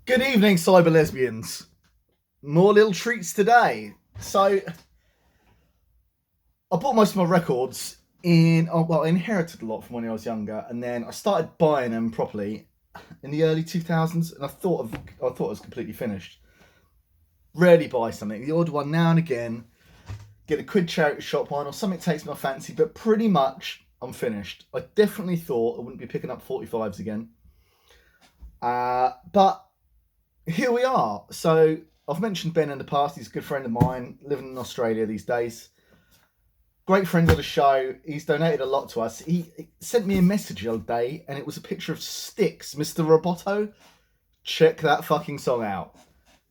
Good evening, cyber lesbians. More little treats today. So, I bought most of my records I inherited a lot from when I was younger, and then I started buying them properly in the early 2000s, and I thought it was completely finished. Rarely buy something. The odd one now and again, get a quid charity shop one, or something takes my fancy, but pretty much I'm finished. I definitely thought I wouldn't be picking up 45s again. But here we are. So I've mentioned Ben in the past. He's a good friend of mine, living in Australia these days. Great friend of the show. He's donated a lot to us. He sent me a message the other day, and it was a picture of Styx, Mr. Roboto. Check that fucking song out.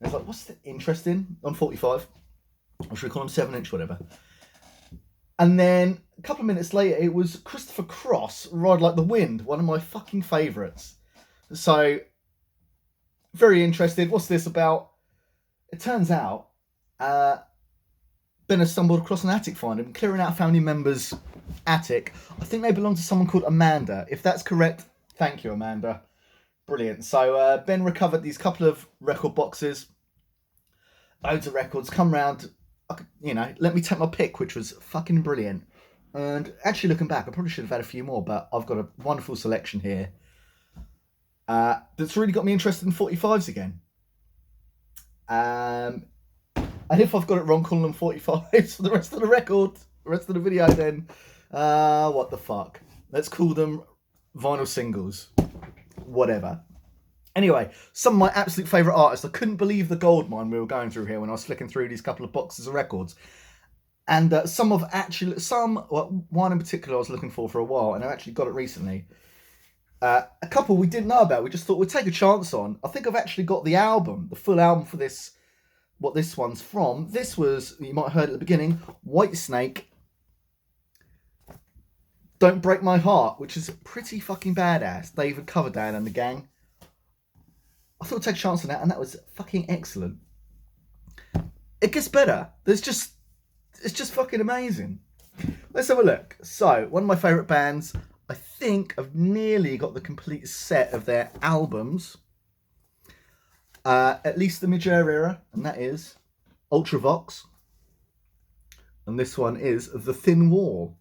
And I was like, what's the interesting on 45? Or should we call him 7-inch, whatever. And then a couple of minutes later, it was Christopher Cross, Ride Like the Wind, one of my fucking favourites. So, very interested. What's this about? It turns out Ben has stumbled across an attic finder and clearing out a family member's attic. I think they belong to someone called Amanda. If that's correct, thank you, Amanda. Brilliant. So Ben recovered these couple of record boxes, loads of records, come round, let me take my pick, which was fucking brilliant. And actually looking back, I probably should have had a few more, but I've got a wonderful selection here that's really got me interested in 45s again. And if I've got it wrong, calling them 45s for the rest of the record, the rest of the video, then what the fuck? Let's call them vinyl singles. Whatever. Anyway, some of my absolute favourite artists. I couldn't believe the goldmine we were going through here when I was flicking through these couple of boxes of records. And one in particular I was looking for a while, and I actually got it recently. A couple we didn't know about. We just thought we'd take a chance on. I think I've actually got the album, the full album for this. What this one's from. This was, you might have heard at the beginning, Whitesnake, Don't Break My Heart, which is pretty fucking badass. David Coverdale and the gang. I thought I'd take a chance on that, and that was fucking excellent. It gets better. It's just fucking amazing. Let's have a look. So, one of my favourite bands, I think I've nearly got the complete set of their albums. At least the mid-air era, and that is Ultravox. And this one is The Thin Wall.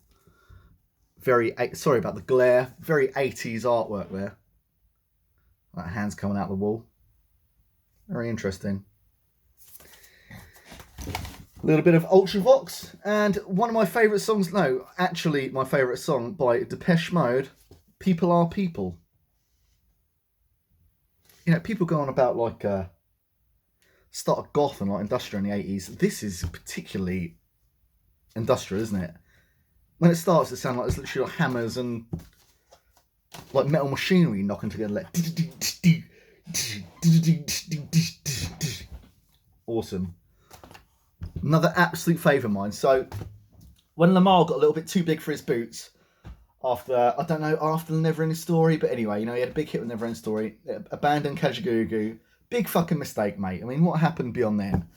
Sorry about the glare. Very 80s artwork there. That hand's coming out the wall. Very interesting. A little bit of Ultravox. And one of my favourite songs, my favourite song by Depeche Mode, People Are People. People go on about start of goth and industrial in the 80s. This is particularly industrial, isn't it? When it starts, it sounds like there's literally hammers and metal machinery knocking together. Awesome. Another absolute favourite of mine. So when Lamar got a little bit too big for his boots, after the Never Ending Story, but anyway, he had a big hit with Never Ending Story, abandoned Kajagoogoo, big fucking mistake, mate. I mean, what happened beyond then?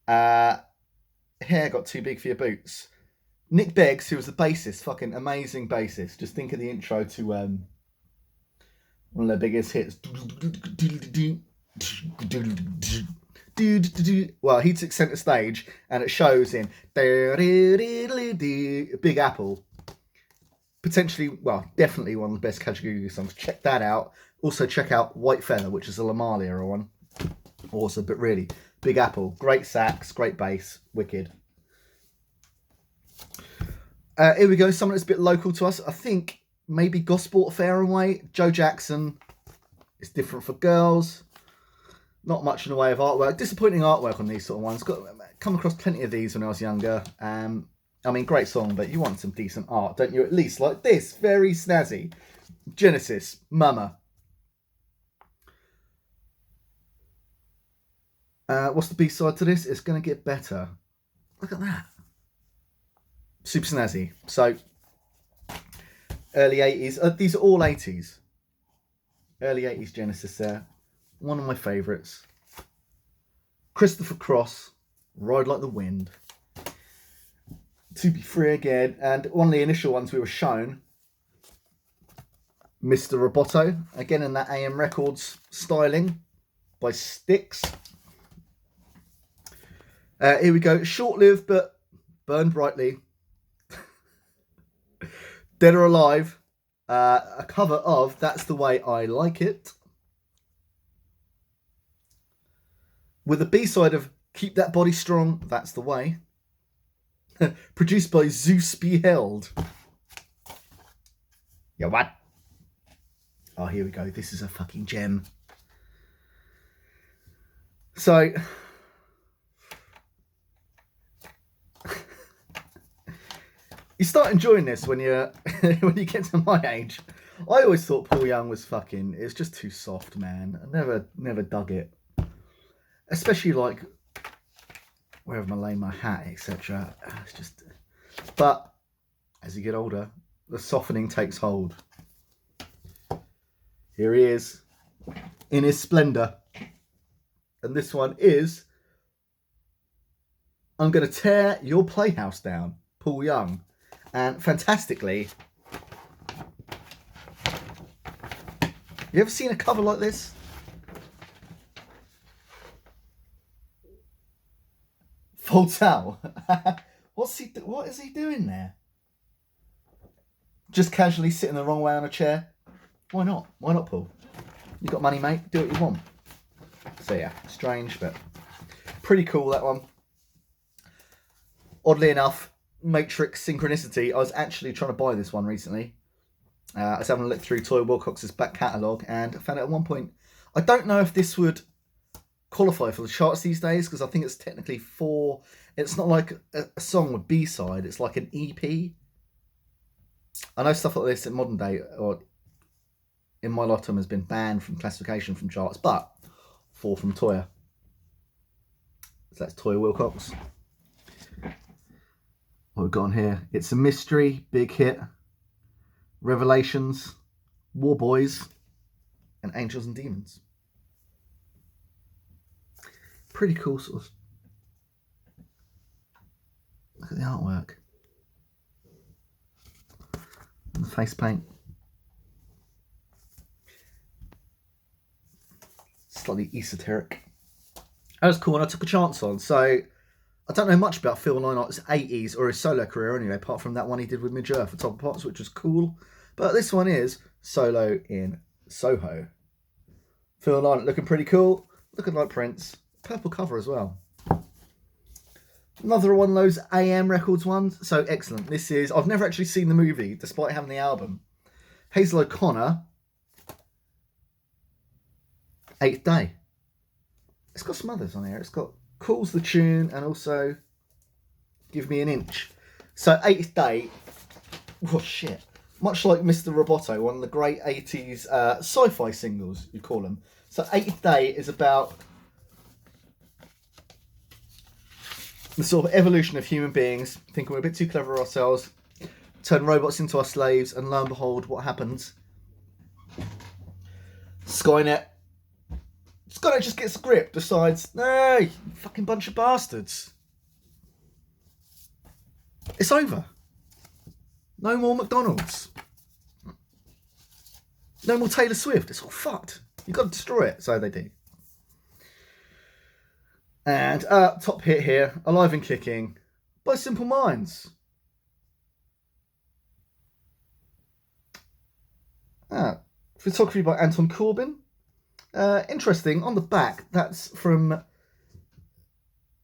Hair got too big for your boots. Nick Beggs, who was the bassist, fucking amazing bassist. Just think of the intro to one of their biggest hits. Well, he took centre stage, and it shows in Big Apple. Potentially, definitely one of the best Kajagoogoo songs. Check that out. Also, check out White Feather, which is a Lamar era one. Awesome, but really, Big Apple. Great sax, great bass, wicked. Here we go, someone that's a bit local to us. I think maybe Gosport Fair and Way. Joe Jackson. It's different for girls. Not much in the way of artwork. Disappointing artwork on these sort of ones. Come across plenty of these when I was younger. Great song, but you want some decent art, don't you? At least like this. Very snazzy. Genesis. Mama. What's the B-side to this? It's going to get better. Look at that. Super snazzy. So, early 80s. These are all 80s. Early 80s Genesis there. One of my favourites. Christopher Cross, Ride Like the Wind. To Be Free Again. And one of the initial ones we were shown Mr. Roboto, again in that AM Records styling by Styx. Here we go. Short-lived, but burned brightly. Dead or Alive, a cover of That's the Way I Like It, with a B-side of Keep That Body Strong, That's the Way, produced by Zeus Beheld. Yeah, what? Oh, here we go. This is a fucking gem. So, you start enjoying this when you when you get to my age. I always thought Paul Young was fucking. It's just too soft, man. I never dug it. Especially like wherever I lay my hat, etc. It's just. But as you get older, the softening takes hold. Here he is, in his splendour, and this one is "I'm Gonna Tear Your Playhouse Down," Paul Young. And fantastically, you ever seen a cover like this? Folds out. What is he doing there? Just casually sitting the wrong way on a chair? Why not? Why not, Paul? You got money, mate. Do what you want. So yeah, strange, but pretty cool, that one. Oddly enough, Matrix Synchronicity, I was actually trying to buy this one recently. I was having a look through Toy Wilcox's back catalogue and I found out at one point, I don't know if this would qualify for the charts these days, because I think it's technically it's not like a song with B-side, it's like an EP. I know stuff like this in modern day, or in my lifetime, has been banned from classification from charts, but 4 from Toya. So that's Toy Wilcox. What we've got on here, It's a Mystery, Big Hit, Revelations, War Boys, and Angels and Demons. Pretty cool sort of. Look at the artwork. And the face paint. Slightly esoteric. That was cool, and I took a chance on. So I don't know much about Phil Lynot's 80's or his solo career anyway, apart from that one he did with Midge Earth for Top of Pops, which was cool. But this one is Solo in Soho. Phil Lynott looking pretty cool, looking like Prince. Purple cover as well. Another one of those AM Records ones. So excellent. This is, I've never actually seen the movie, despite having the album. Hazel O'Connor, 8th Day. It's got some others on here. It's got Calls the Tune and also Give Me an Inch. So 8th Day, oh shit. Much like Mr. Roboto, one of the great 80's sci-fi singles, you call them. So 8th Day is about the sort of evolution of human beings, thinking we're a bit too clever ourselves, turn robots into our slaves, and lo and behold, what happens? Skynet just gets a grip, decides, hey, fucking bunch of bastards. It's over. No more McDonald's. No more Taylor Swift. It's all fucked. You've got to destroy it. So they do. And top hit here, Alive and Kicking by Simple Minds. Photography by Anton Corbin. Interesting, on the back, that's from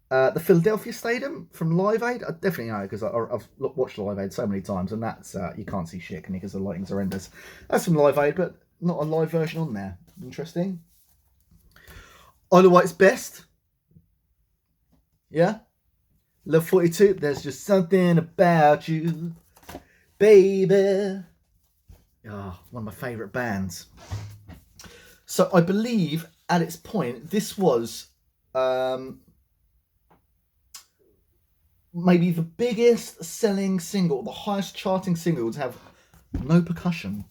the Philadelphia Stadium from Live Aid. I definitely know, because I've watched Live Aid so many times, and that's, you can't see shit, can you, because the lighting's horrendous. That's from Live Aid, but not a live version on there. Interesting. Isla White's Best. Yeah? Love 42, There's Just Something About You, baby. Oh, one of my favourite bands. So I believe at its point, this was maybe the biggest selling single, the highest charting single to have no percussion.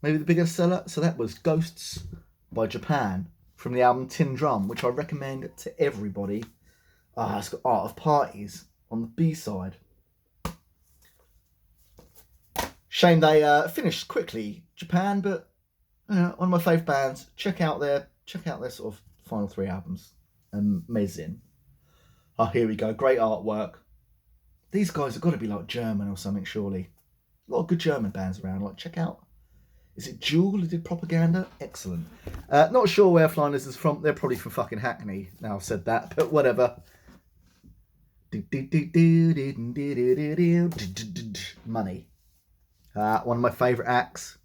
Maybe the biggest seller. So that was Ghosts by Japan from the album Tin Drum, which I recommend to everybody. It's got Art of Parties on the B-side. Shame they finished quickly, Japan, but one of my favourite bands. Check out their sort of final 3 albums. Amazing. Oh, here we go. Great artwork. These guys have got to be like German or something, surely. A lot of good German bands around. Like, check out. Is it Jewel who did Propaganda? Excellent. Not sure where Flyers is from. They're probably from fucking Hackney. Now I've said that, but whatever. Money. One of my favourite acts.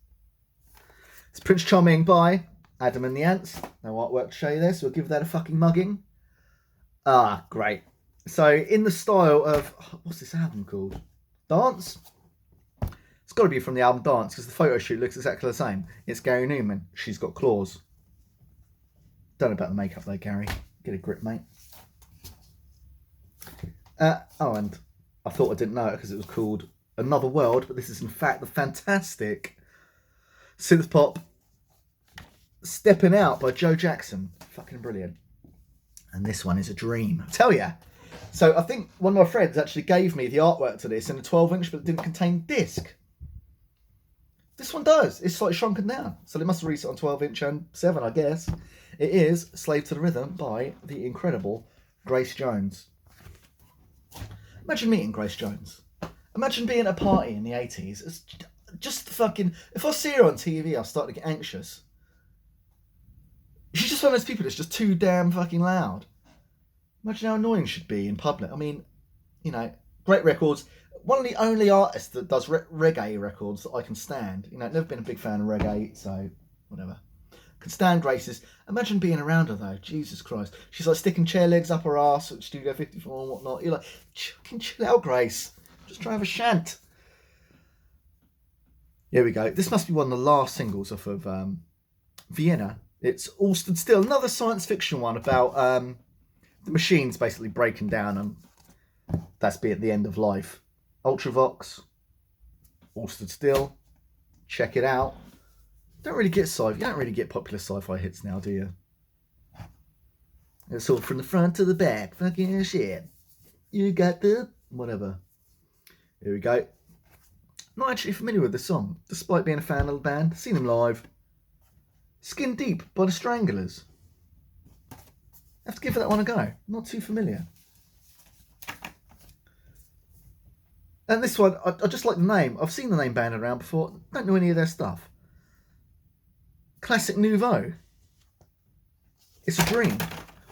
It's Prince Charming by Adam and the Ants. No artwork to show you this. We'll give that a fucking mugging. Great. So in the style of, what's this album called? Dance? It's got to be from the album Dance because the photo shoot looks exactly the same. It's Gary Newman. She's got claws. Don't know about the makeup though, Gary. Get a grip, mate. And I thought I didn't know it because it was called Another World, but this is in fact the fantastic synth pop Stepping Out by Joe Jackson. Fucking brilliant. And this one is a dream, I tell ya. So I think one of my friends actually gave me the artwork to this in a 12-inch, but it didn't contain disc. This one does. It's slightly shrunken down. So they must have released it on 12-inch and 7, I guess. It is Slave to the Rhythm by the incredible Grace Jones. Imagine meeting Grace Jones. Imagine being at a party in the 80s. It's just fucking... If I see her on TV, I'll start to get anxious. She's just one of those people that's just too damn fucking loud. Imagine how annoying she'd be in public. I mean, you know, great records. One of the only artists that does reggae records that I can stand. You know, never been a big fan of reggae, so whatever. Can stand Grace's. Imagine being around her though. Jesus Christ. She's like sticking chair legs up her arse at Studio 54 and whatnot. You're like, fucking chill out, Grace. Just try to have a shant. Here we go. This must be one of the last singles off of Vienna. It's All Stood Still. Another science fiction one about the machines basically breaking down and that's be at the end of life. Ultravox. All Stood Still. Check it out. You don't really get popular sci-fi hits now, do you? It's all from the front to the back. Fucking shit. You got the... whatever. Here we go. Not actually familiar with the song, despite being a fan of the band. Seen them live. Skin Deep by the Stranglers. Have to give that one a go. Not too familiar. And this one, I just like the name. I've seen the name banded around before. Don't know any of their stuff. Classic Nouveau. It's a dream.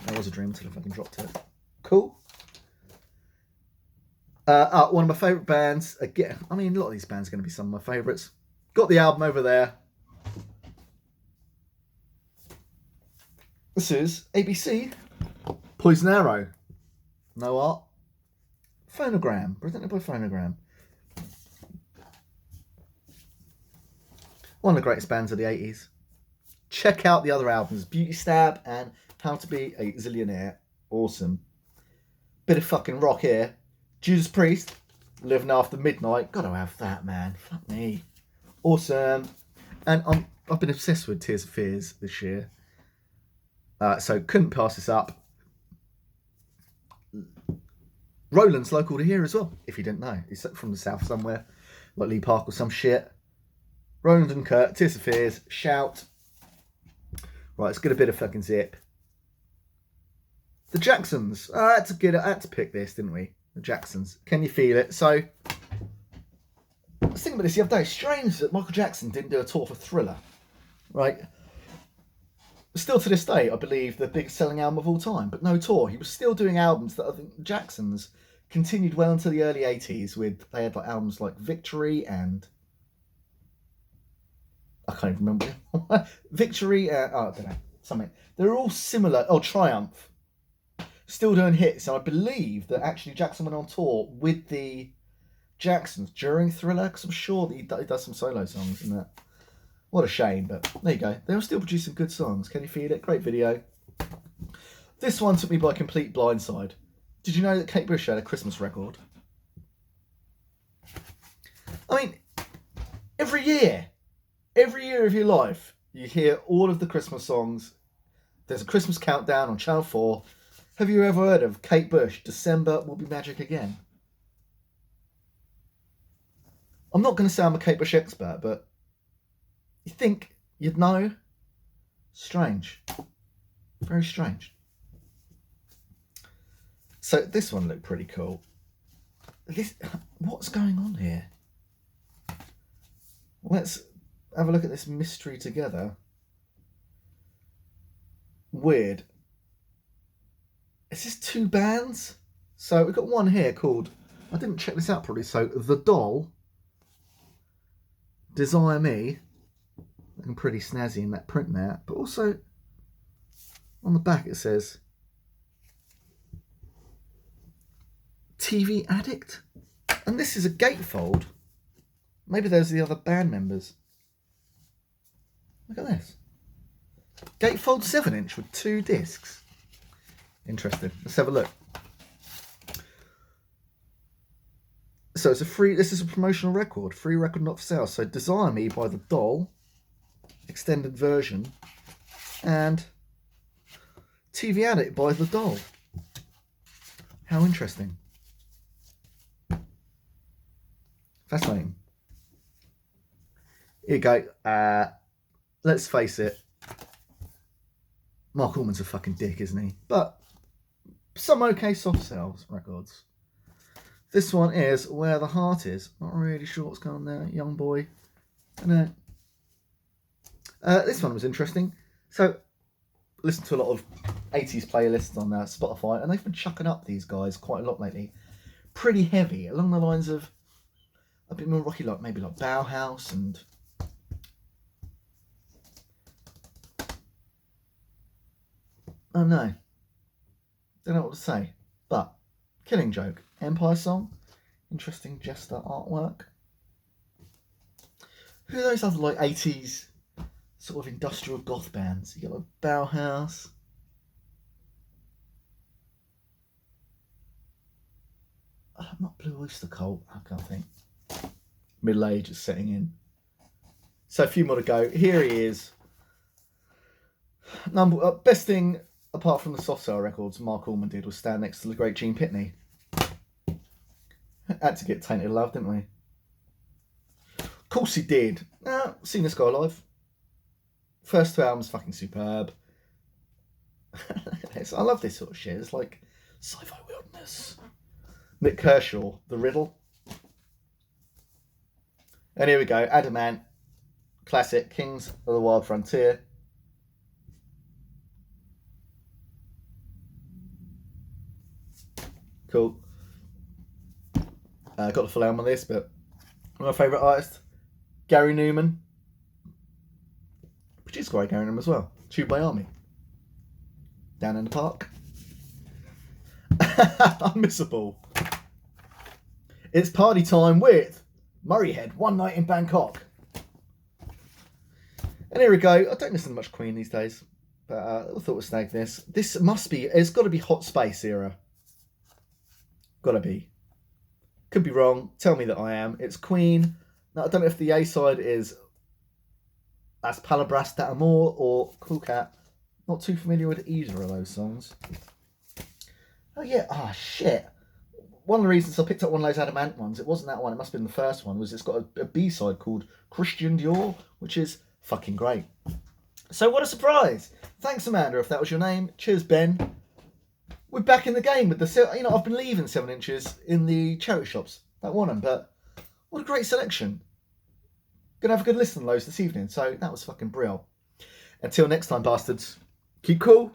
That was a dream until I fucking dropped it. Cool. One of my favourite bands. Again, I mean, a lot of these bands are going to be some of my favourites. Got the album over there. This is ABC. Poison Arrow. No art. Phonogram. Presented by Phonogram. One of the greatest bands of the 80s. Check out the other albums. Beauty Stab and How to Be a Zillionaire. Awesome. Bit of fucking rock here. Judas Priest. Living After Midnight. Gotta have that, man. Fuck me. Awesome. And I've been obsessed with Tears of Fears this year. So couldn't pass this up. Roland's local to here as well, if you didn't know. He's from the south somewhere, like Lee Park or some shit. Roland and Kurt, Tears of Fears, Shout. Right, let's get a bit of fucking zip. The Jacksons. I had to pick this, didn't we? The Jacksons. Can you feel it? So, I was thinking about this the other day. Strange that Michael Jackson didn't do a tour for Thriller, right? Still to this day, I believe the biggest selling album of all time, but no tour. He was still doing albums that I think the Jacksons continued well into the early 80s with. They had like albums like Victory and I can't even remember. Victory, I don't know, something. They're all similar. Oh, Triumph. Still doing hits, and I believe that actually Jackson went on tour with the Jacksons during Thriller, because I'm sure that he does some solo songs in that. What a shame, but there you go. They were still producing good songs. Can you feel it? Great video. This one took me by complete blindside. Did you know that Kate Bush had a Christmas record? I mean, every year of your life, you hear all of the Christmas songs. There's a Christmas countdown on Channel 4. Have you ever heard of Kate Bush, December Will Be Magic Again? I'm not going to say I'm a Kate Bush expert, but you think you'd know? Strange. Very strange. So this one looked pretty cool. What's going on here? Let's have a look at this mystery together. Weird. Is this 2 bands? So we've got one here called, I didn't check this out properly, so The Doll, Desire Me, looking pretty snazzy in that print there, but also on the back it says TV Addict, and this is a gatefold. Maybe those are the other band members. Look at this. Gatefold 7-inch with 2 discs. Interesting. Let's have a look. So it's a free, this is a promotional record. Free record not for sale. So Desire Me by The Doll, extended version, and TV Addict by The Doll. How interesting. Fascinating. Here you go. Let's face it. Mark Allman's a fucking dick, isn't he? But some okay soft sales records. This one is Where the Heart Is. Not really sure what's going on there, young boy. I know. This one was interesting. So, listen to a lot of 80s playlists on Spotify, and they've been chucking up these guys quite a lot lately. Pretty heavy, along the lines of a bit more rocky, like maybe like Bauhaus and oh no, don't know what to say. But Killing Joke, Empire Song, interesting Jester artwork. Who are those other like 80s sort of industrial goth bands? You got like Bauhaus. Not Blue Oyster Cult, I can't think. Middle age is setting in. So a few more to go. Here he is. Best thing apart from the soft sale records Mark Allman did was stand next to the great Gene Pitney. Had to get Tainted Love, didn't we? Of course he did. Seen this guy live. First 2 albums fucking superb. I love this sort of shit. It's like sci-fi wilderness. Nick Kershaw, The Riddle. And here we go, Adamant, classic, Kings of the Wild Frontier. Cool. Got the full album on this, but one of my favourite artists, Gary Newman. Produced by Gary Newman as well. Tube by Army. Down in the Park. Unmissable. It's party time with Murrayhead, One Night in Bangkok. And here we go. I don't listen to much Queen these days, but I thought we'd snag this. This must be, it's got to be Hot Space era. Got to be. Could be wrong. Tell me that I am. It's Queen. Now, I don't know if the A side is Las Palabras de Amor or Cool Cat. Not too familiar with either of those songs. Oh, yeah. Ah, shit. One of the reasons I picked up one of those Adamant ones, it wasn't that one, it must have been the first one, was it's got a B-side called Christian Dior, which is fucking great. So what a surprise. Thanks, Amanda, if that was your name. Cheers, Ben. We're back in the game with the, you know, I've been leaving 7-inches in the charity shops. Don't want them, but what a great selection. Gonna have a good listen to those this evening, so that was fucking brilliant. Until next time, bastards, keep cool.